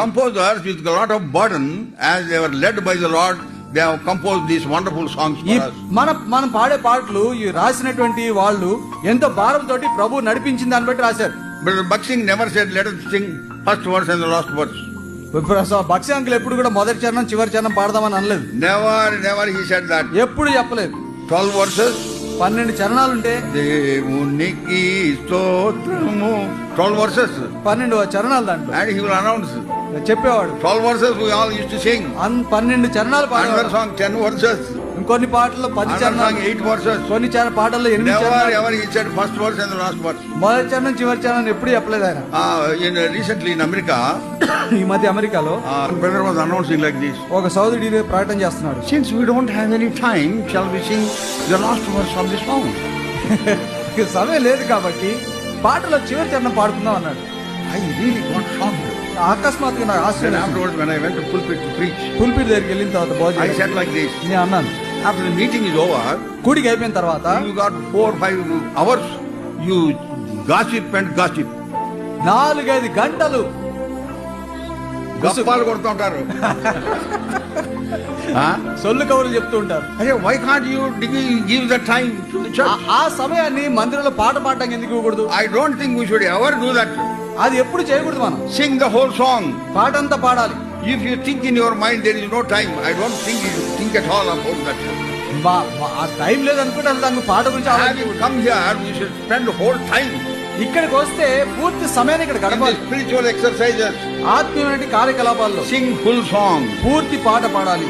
Composers with a lot of burden, as they were led by the Lord, they have composed these wonderful songs for us. మనం పాడే పాటలు ఈ రాసినటువంటి వాళ్ళు ఎంతో భారంతో ప్రభు నడిపించిన దాన్ని బట్టి రాశారు. But Bakshi never said, let us sing first verse and the last verse. Bakshi uncle ఎప్పుడు కూడా మొదటి చరణం చివరి చరణం పాడదామని అనలేదు. Never he said that. ఎప్పుడు చెప్పలేదు. 12 verses. 12 చరణాలుంటే దేవునికి స్తోత్రము. 12 verses. 12 చరణాలు దాంట్లో. And he will announce. చెప్పేవాడు. 12 verses we all used to sing. 12 చరణాలు పాడేవాడు. Another song 10 verses. ఇంకొన్ని పాటల్లో 10 చరణాలు. 8 verses. కొన్ని పాటల్లో 8 చరణాలు. Never he said first verse and the last verse. మొదటి చరణం చివరి చరణం ఎప్పుడు చెప్పలేదు ఆయన. Recently in America, ఈ మధ్య అమెరికాలో brother was announcing like this. ఒక సోదరుడు ప్రకటన చేస్తున్నాడు. Since we don't have any time, shall we sing the last verse of this song? సమయం లేదు కాబట్టి పాటలో చివరి చరణం పాడుకుందాం అన్నాడు. I really got shocked. అకస్మాత్తుగా నాకు ఆశ్చర్యం. Afterwards, when I went to pulpit to preach, pulpit దగ్గరికి వెళ్ళిన తర్వాత భోజనం I said like this. నేను అన్నాను, After the meeting is over, కూడికి అయిపోయిన తర్వాత you got 4 or 5 hours, you gossip and gossip. 4-5 గంటలు గప్పాలు కొడుతూ ఉంటారు. సొల్లు కబుర్లు చెప్తూ ఉంటారు. అదే why can't you give the time to the church? ఆ సమయాన్ని మందిరంలో పాట పాడడానికి ఎందుకు ఇవ్వకూడదు? I don't think we should ever do that. అది ఎప్పుడు చేయకూడదు. మనం Sing the whole song. పాట అంతా పాడాలి. If you think in your mind there is no time, I don't think you should think at all about that. ఆ time లేదనుకుంటే అసలు దానికి పాట గురించి Having come here, we should spend the whole time. ఇక్కడికి వస్తే పూర్తి సమయాన్ని ఇక్కడ గడపాలి. Spiritual exercises. ఆత్మీయమైన కార్యకలాపాల్లో Sing full song. పూర్తి పాట పాడాలి.